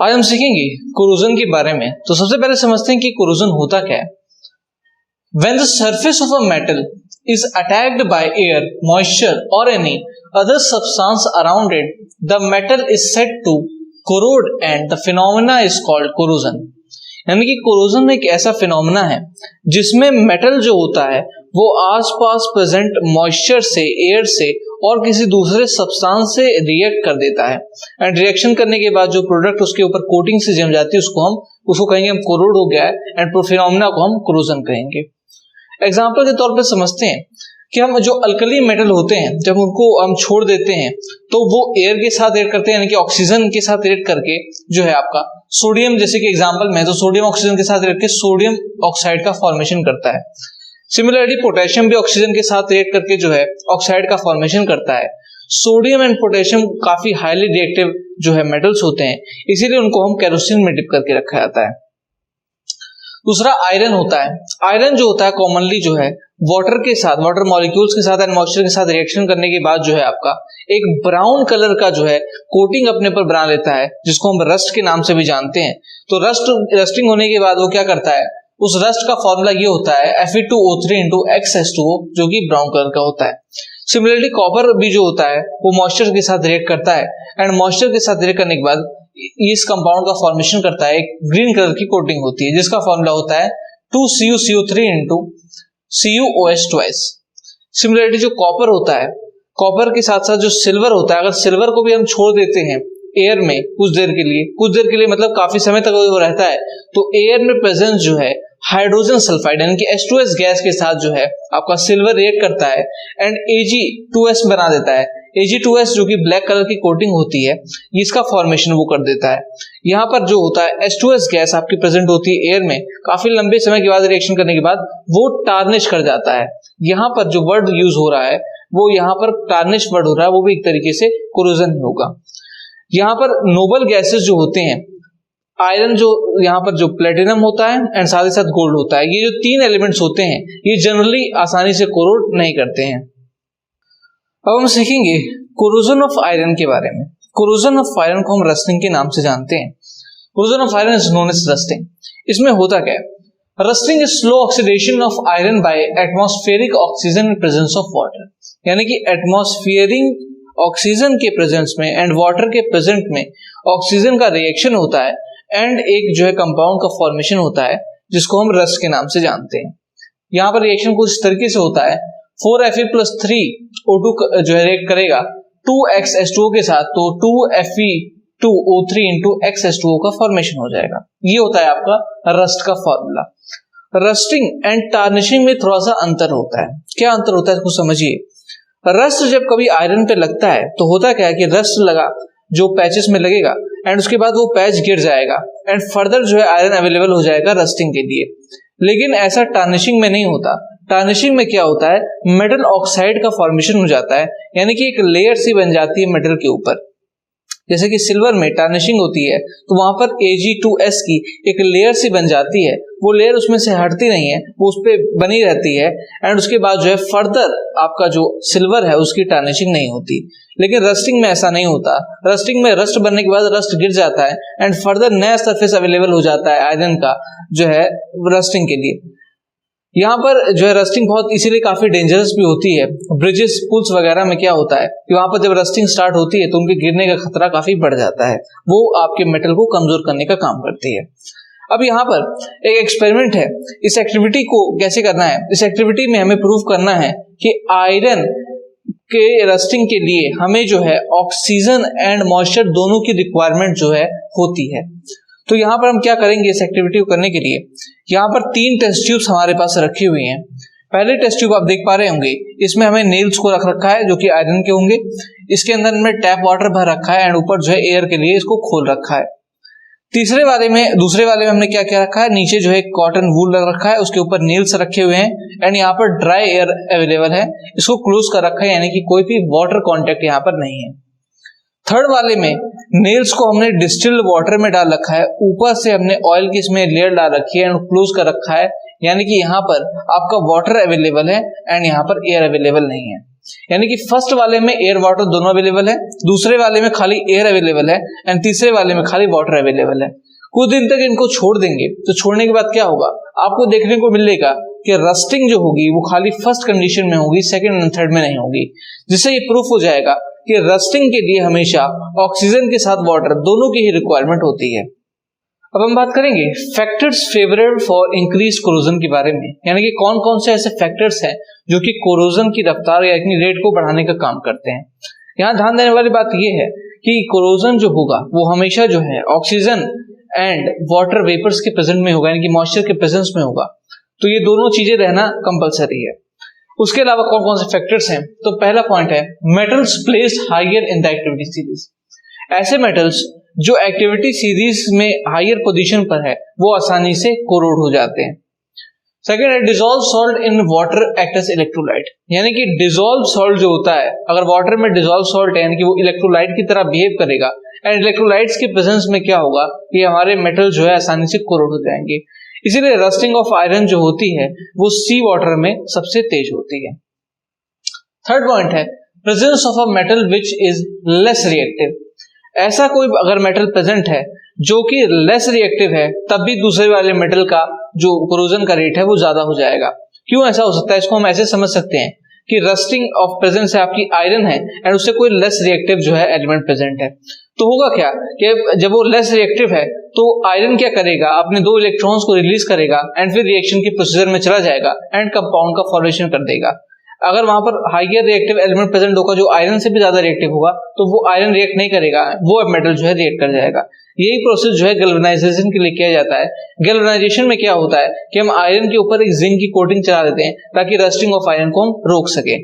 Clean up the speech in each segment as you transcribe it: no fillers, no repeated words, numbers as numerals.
आज हम सीखेंगे कोरोजन के बारे में। तो सबसे पहले समझते हैं कि कोरोजन होता क्या है। When the surface of a metal is attacked by air, moisture or any other substance around it, the metal is said to corrode and the phenomena is called corrosion। यानी कि कोरोजन एक ऐसा phenomena है जिसमें metal जो होता है वो आसपास प्रेजेंट मॉइस्चर से, एयर से और किसी दूसरे सब्सटेंस से रिएक्ट कर देता है एंड रिएक्शन करने के बाद जो प्रोडक्ट उसके ऊपर कोटिंग से जम जाती है उसको कहेंगे हम कोरोड हो गया है एंड फिनोमेना को हम कोरोजन कहेंगे। एग्जाम्पल के तौर पर समझते हैं कि हम जो अल्कली मेटल होते हैं जब उनको हम छोड़ देते हैं तो वो एयर के साथ रिएक्ट करते हैं, यानी कि ऑक्सीजन के साथ रिएक्ट करके जो है आपका सोडियम, जैसे कि एग्जांपल में तो सोडियम ऑक्सीजन के साथ रिएक्ट करके सोडियम ऑक्साइड का फॉर्मेशन करता है। सिमिलरली पोटेशियम भी ऑक्सीजन के साथ रिएक्ट करके जो है ऑक्साइड का फॉर्मेशन करता है। सोडियम एंड पोटेशियम काफी हाईली रिएक्टिव जो है मेटल्स होते हैं, इसीलिए उनको हम केरोसिन में डिप करके रखा जाता है। दूसरा आयरन होता है। आयरन जो होता है कॉमनली जो है वाटर के साथ, वाटर मॉलिक्यूल्स के साथ एंड मॉइस्चर के साथ रिएक्शन करने के बाद जो है आपका एक ब्राउन कलर का जो है कोटिंग अपने पर बना लेता है, जिसको हम रस्ट के नाम से भी जानते हैं। तो रस्टिंग होने के बाद वो क्या करता है, उस रस्ट का फॉर्मूला ये होता है Fe2O3 into XH2O, जो कि ब्राउन कलर का होता है। सिमिलरली कॉपर भी जो होता है वो मॉइस्चर के साथ रिएक्ट करता है एंड मॉइस्चर के साथ रिएक्ट करने के बाद इस कंपाउंड का फॉर्मेशन करता है, एक ग्रीन कलर की कोटिंग होती है जिसका फॉर्मूला होता है 2CuCO3 into CuOH2S। सिमिलरली जो कॉपर होता है, कॉपर के साथ साथ जो सिल्वर होता है, अगर सिल्वर को भी हम छोड़ देते हैं एयर में कुछ देर के लिए मतलब काफी समय तक वो रहता है, तो एयर में प्रेजेंस जो है हाइड्रोजन सल्फाइड यानी कि H2S गैस के साथ जो है आपका सिल्वर रिएक्ट करता है एंड Ag2S बना देता है। Ag2S जो कि ब्लैक कलर की कोटिंग होती है, इसका फॉर्मेशन वो कर देता है। यहाँ पर जो होता है H2S गैस आपकी प्रेजेंट होती है एयर में, काफी लंबे समय के बाद रिएक्शन करने के बाद वो टार्निश कर जाता है। यहाँ पर जो वर्ड यूज हो रहा है वो यहाँ पर टार्निश वर्ड हो रहा है, वो भी एक तरीके से कोरोजन होगा। यहाँ पर नोबल गैसेस जो होते हैं, आयरन जो यहाँ पर जो प्लेटिनम होता है एंड साथ ही साथ गोल्ड होता है, ये जो तीन एलिमेंट्स होते हैं ये जनरली आसानी से कोरोड नहीं करते हैं। अब हम सीखेंगे कोरोजन ऑफ आयरन के बारे में। कोरोजन ऑफ आयरन को हम रस्टिंग के नाम से जानते हैं। Corrosion of iron is known as rusting. इसमें होता क्या है, rusting is slow oxidation of iron by atmospheric oxygen in presence of water, यानी कि एटमॉस्फेरिक ऑक्सीजन के प्रेजेंस में एंड वाटर के प्रेजेंट में ऑक्सीजन का रिएक्शन होता है एंड एक जो है कंपाउंड का फॉर्मेशन होता है जिसको हम रस्ट के नाम से जानते हैं। यहाँ पर रिएक्शन कुछ तरीके से होता है, 4Fe+3O2 जो है रिएक्ट करेगा 2XH2O के साथ, तो 2Fe2O3 into XH2O का फॉर्मेशन हो जाएगा। ये होता है आपका रस्ट का फॉर्मूला। रस्टिंग एंड टार्निशिंग में थोड़ा सा अंतर होता है। क्या अंतर होता है इसको समझिए। रस्ट जब कभी आयरन पे लगता है तो होता क्या है कि रस्ट लगा जो पैचेस में लगेगा एंड उसके बाद वो पैच गिर जाएगा एंड फर्दर जो है आयरन अवेलेबल हो जाएगा रस्टिंग के लिए। लेकिन ऐसा टार्निशिंग में नहीं होता। टार्निशिंग में क्या होता है, मेटल ऑक्साइड का फॉर्मेशन हो जाता है, यानी कि एक लेयर सी बन जाती है मेटल के ऊपर। जैसे कि सिल्वर में टार्निशिंग होती है तो वहां पर Ag2S की एक लेयर सी बन जाती है, वो लेयर उसमें से हटती नहीं है, वो उस पर बनी रहती है एंड उसके बाद जो है फर्दर आपका जो सिल्वर है उसकी टार्निशिंग नहीं होती। लेकिन रस्टिंग में ऐसा नहीं होता। रस्टिंग में रस्ट बनने के बाद रस्ट गिर जाता है एंड फर्दर नया सरफेस अवेलेबल हो जाता है आयरन का जो है रस्टिंग के लिए। यहाँ पर जो है रस्टिंग बहुत इसीलिए काफी डेंजरस भी होती है। ब्रिजेस, पुल्स वगैरह में क्या होता है कि वहां पर जब रस्टिंग स्टार्ट होती है तो उनके गिरने का खतरा काफी बढ़ जाता है, वो आपके मेटल को कमजोर करने का काम करती है। अब यहाँ पर एक एक्सपेरिमेंट है, इस एक्टिविटी को कैसे करना है, इस एक्टिविटी में हमें प्रूव करना है कि आयरन के रस्टिंग के लिए हमें जो है ऑक्सीजन एंड मॉइस्चर दोनों की रिक्वायरमेंट जो है होती है। तो यहाँ पर हम क्या करेंगे इस एक्टिविटी को करने के लिए, यहाँ पर 3 टेस्ट ट्यूब्स हमारे पास रखी हुई हैं। पहले टेस्ट ट्यूब आप देख पा रहे होंगे, इसमें हमें नेल्स को रख रखा है जो कि आयरन के होंगे। इसके अंदर में टैप वाटर भर रखा है एंड ऊपर जो है एयर के लिए इसको खोल रखा है। दूसरे वाले में हमने क्या क्या रखा है, नीचे जो है कॉटन वूल रख रखा है, उसके ऊपर नेल्स रखे हुए हैं एंड यहाँ पर ड्राई एयर अवेलेबल है, इसको क्लोज कर रखा है, यानी कि कोई भी वाटर कॉन्टेक्ट यहाँ पर नहीं है। थर्ड वाले में नेल्स को हमने डिस्टिल्ड वाटर में डाल रखा है, ऊपर से हमने ऑयल की इसमें लेयर डाल रखी है एंड क्लोज कर रखा है, यानी कि यहाँ पर आपका वाटर अवेलेबल है एंड यहाँ पर एयर अवेलेबल नहीं है। यानी कि फर्स्ट वाले में एयर वाटर दोनों अवेलेबल है, दूसरे वाले में खाली एयर अवेलेबल है एंड तीसरे वाले में खाली वाटर अवेलेबल है। कुछ दिन तक इनको छोड़ देंगे तो छोड़ने के बाद क्या होगा, आपको देखने को मिलेगा कि रस्टिंग जो होगी वो खाली फर्स्ट कंडीशन में होगी, सेकंड एंड थर्ड में नहीं होगी, जिससे ये प्रूफ हो जाएगा कि रस्टिंग के लिए हमेशा ऑक्सीजन के साथ वाटर दोनों की ही रिक्वायरमेंट होती है। अब हम बात करेंगे factors favourable for increase corrosion के बारे में, यानी कि कौन कौन से ऐसे फैक्टर्स हैं जो कि कोरोजन की रफ्तार या रेट को बढ़ाने का काम करते हैं। यहाँ ध्यान देने वाली बात यह है कि कोरोजन जो होगा वो हमेशा जो है ऑक्सीजन एंड वाटर वेपर्स के प्रेजेंट में होगा, यानी कि मॉइस्चर के प्रेजेंस में होगा। तो ये दोनों चीजें रहना कंपलसरी है। उसके अलावा कौन कौन से फैक्टर्स हैं, तो पहला पॉइंट है metals placed higher in the activity series. ऐसे मेटल्स जो एक्टिविटी सीरीज में हायर पोजीशन पर है वो आसानी से कोरोड हो जाते हैं। सेकेंड है dissolve salt in water act as electrolyte, यानी कि डिसॉल्व सॉल्ट जो होता है अगर वाटर में डिसॉल्व सॉल्ट है यानी कि वो इलेक्ट्रोलाइट की तरह बिहेव करेगा एंड इलेक्ट्रोलाइट्स के प्रेजेंस में क्या होगा कि हमारे मेटल जो है आसानी से कोरोड हो जाएंगे। इसीलिए रस्टिंग ऑफ आयरन जो होती है वो सी वाटर में सबसे तेज होती है। थर्ड पॉइंट है presence of a metal which is less reactive. ऐसा कोई अगर मेटल प्रेजेंट है जो कि लेस रिएक्टिव है तब भी दूसरे वाले मेटल का जो कोरोजन का रेट है वो ज्यादा हो जाएगा। क्यों ऐसा हो सकता है, इसको हम ऐसे समझ सकते हैं कि रस्टिंग ऑफ प्रेजेंस है आपकी आयरन है एंड उससे कोई लेस रिएक्टिव जो है एलिमेंट प्रेजेंट है, तो होगा क्या कि जब वो लेस रिएक्टिव है तो आयरन क्या करेगा, अपने 2 इलेक्ट्रॉन्स को रिलीज करेगा एंड फिर रिएक्शन की प्रोसीजर में चला जाएगा एंड कंपाउंड का फॉर्मेशन कर देगा। अगर वहां पर हाइयर रिएक्टिव एलिमेंट प्रेजेंट होगा जो आयरन से भी ज्यादा रिएक्टिव होगा तो वो आयरन रिएक्ट नहीं करेगा, वो अब मेटल जो है रिएक्ट कर जाएगा। यही प्रोसेस जो है गैल्वेनाइजेशन के लिए किया जाता है। गैल्वेनाइजेशन में क्या होता है कि हम आयरन के ऊपर एक जिंक की कोटिंग चला देते हैं ताकि रस्टिंग ऑफ आयरन को हम रोक सके।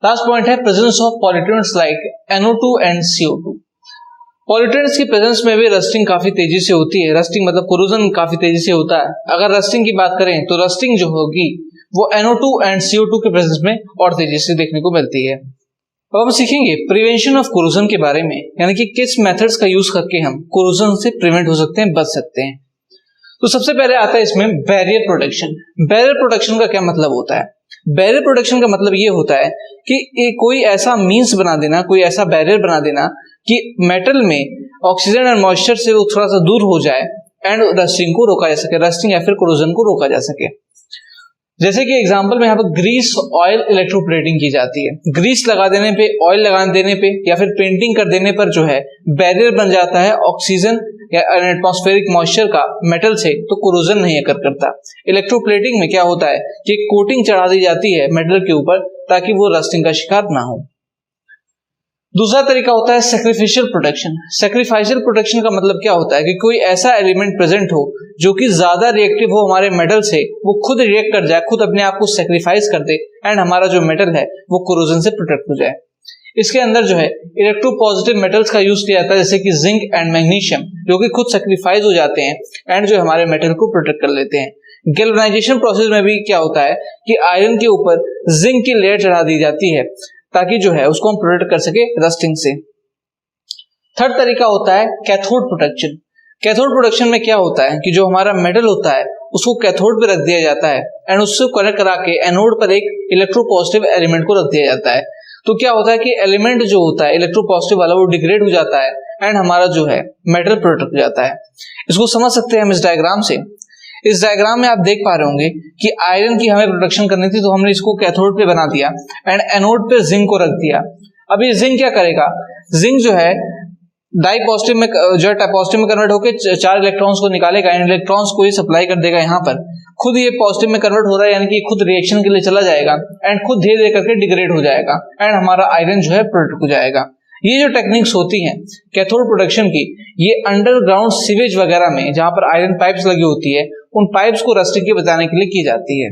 लास्ट पॉइंट है presence of pollutants like NO2 and CO2। Pollutants की प्रेजेंस में भी रस्टिंग काफी तेजी से होती है। रस्टिंग मतलब कोरोजन काफी तेजी से होता है। अगर रस्टिंग की बात करें तो रस्टिंग जो होगी वो NO2 एंड CO2 के प्रेजेंस में और तेजी से देखने को मिलती है। अब हम सीखेंगे प्रिवेंशन ऑफ कोरोजन के बारे में, यानी कि किस मेथड्स का यूज करके हम कोरोजन से प्रिवेंट हो सकते हैं, बच सकते हैं। तो सबसे पहले आता है इसमें बैरियर प्रोटेक्शन। बैरियर प्रोटेक्शन का क्या मतलब होता है? बैरियर प्रोटेक्शन का मतलब ये होता है कि कोई ऐसा मीन्स बना देना, कोई ऐसा बैरियर बना देना कि मेटल में ऑक्सीजन एंड मॉइस्चर से वो थोड़ा सा दूर हो जाए एंड रस्टिंग को रोका जा सके, रस्टिंग या फिर कोरोजन को रोका जा सके। जैसे कि एग्जांपल में यहाँ पर ग्रीस ऑयल इलेक्ट्रोप्लेटिंग की जाती है। ग्रीस लगा देने पे, ऑयल लगा देने पे या फिर पेंटिंग कर देने पर जो है बैरियर बन जाता है ऑक्सीजन या एटमॉस्फेरिक मॉइस्चर का मेटल से, तो कोरोजन नहीं अकर करता। इलेक्ट्रोप्लेटिंग में क्या होता है कि कोटिंग चढ़ा दी जाती है मेटल के ऊपर ताकि वो रस्टिंग का शिकार ना हो। दूसरा तरीका होता है सैक्रिफिशियल प्रोटेक्शन। सैक्रिफिशियल प्रोटेक्शन का मतलब क्या होता है कि कोई ऐसा एलिमेंट प्रेजेंट हो जो कि ज्यादा रिएक्टिव हो हमारे मेटल से, वो खुद रिएक्ट कर जाए, खुद अपने आप को सैक्रिफाइस कर दे एंड हमारा जो मेटल है वो कोरोजन से प्रोटेक्ट हो जाए। इसके अंदर जो है इलेक्ट्रोपॉजिटिव मेटल्स का यूज किया जाता है, जैसे कि जिंक एंड मैग्नीशियम, जो कि खुद सैक्रिफाइस हो जाते हैं एंड जो हमारे मेटल को प्रोटेक्ट कर लेते हैं। गैल्वेनाइजेशन प्रोसेस में भी क्या होता है कि आयरन के ऊपर जिंक की लेयर चढ़ा दी जाती है ताकि जो है उसको हम प्रोटेक्ट कर सके रस्टिंग से। थर्ड तरीका होता है कैथोड प्रोटेक्शन। कैथोड प्रोटेक्शन में क्या होता है कि जो हमारा मेटल होता है उसको कैथोड पे रख दिया जाता है एंड उससे कनेक्ट करा के एनोड पर एक इलेक्ट्रोपॉजिटिव एलिमेंट को रख दिया जाता है। तो क्या होता है कि एलिमेंट जो होता है इलेक्ट्रोपॉजिटिव वाला वो डिग्रेड हो जाता है एंड हमारा जो है मेटल प्रोटेक्ट हो जाता है। इसको समझ सकते हैं हम इस डायग्राम से। इस डायग्राम में आप देख पा रहे होंगे कि आयरन की हमें प्रोटेक्शन करनी थी तो हमने इसको कैथोड पे बना दिया एंड एनोड पे जिंक को रख दिया। अब ये जिंक क्या करेगा, जिंक जो है डाई पॉजिटिव में जो है पॉजिटिव में कन्वर्ट होकर 4 इलेक्ट्रॉन्स को निकालेगा एंड इलेक्ट्रॉन्स को ही सप्लाई कर देगा। यहाँ पर खुद ये पॉजिटिव में कन्वर्ट हो रहा है, यानी कि खुद रिएक्शन के लिए चला जाएगा एंड खुद धीरे धीरे करके डिग्रेड हो जाएगा एंड हमारा आयरन जो है प्रोटेक्ट हो जाएगा। ये जो टेक्निक्स होती हैं कैथोड प्रोटेक्शन की, ये अंडरग्राउंड सीवेज वगैरह में जहां पर आयरन पाइप्स लगी होती है उन पाइप्स को रस्टिंग के बचाने के लिए की जाती है।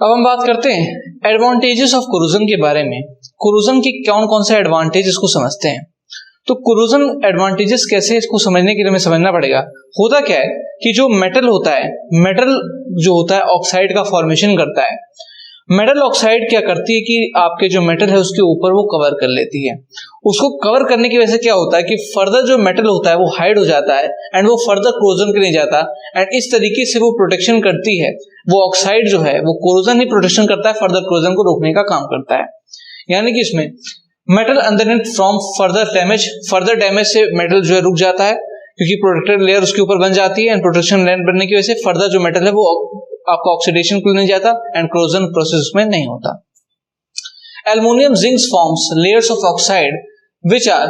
अब हम बात करते हैं एडवांटेजेस ऑफ कोरोजन के बारे में। कोरोजन के कौन कौन से एडवांटेजेस को समझते हैं। तो कोरोजन एडवांटेजेस कैसे, इसको समझने के लिए हमें समझना पड़ेगा होता क्या है कि जो मेटल होता है, मेटल जो होता है ऑक्साइड का फॉर्मेशन करता है मेटल ऑक्साइड क्या करती है कि आपके जो मेटल है उसके ऊपर वो कवर कर लेती है। उसको कवर करने की वजह से क्या होता है कि फर्दर जो मेटल होता है वो हाइड हो जाता है एंड वो फर्दर कोरोजन के नहीं जाता, एंड इस तरीके से वो प्रोटेक्शन करती है। वो ऑक्साइड जो है वो कोरोजन ही प्रोटेक्शन करता है, फर्दर कोरोजन को रोकने का काम करता है। यानी कि इसमें metal underneath from further damage से मेटल जो है रुक जाता है, क्योंकि प्रोटेक्टेड लेयर उसके ऊपर बन जाती है एंड प्रोटेक्शन लेयर बनने की वजह से फर्दर जो मेटल है वो आपका ऑक्सीडेशन को नहीं जाता एंड कोरोजन प्रोसेस में नहीं होता। Aluminium zinc forms layers of oxide which are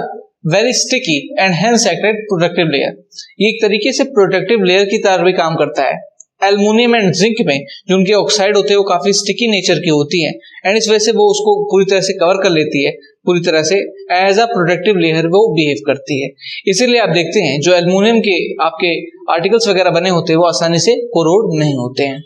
very sticky and hence act as protective layer. ये एक तरीके से प्रोटेक्टिव लेयर की तरह भी काम करता है। एल्युमिनियम एंड जिंक में जो उनके ऑक्साइड होते हैं वो काफी स्टिकी नेचर की होती है एंड इस वजह से वो उसको पूरी तरह से कवर कर लेती है, पूरी तरह से एज अ प्रोटेक्टिव लेयर वो बिहेव करती है। इसीलिए आप देखते हैं जो एल्युमिनियम के आपके आर्टिकल्स वगैरह बने होते हैं वो आसानी से कोरोड नहीं होते हैं।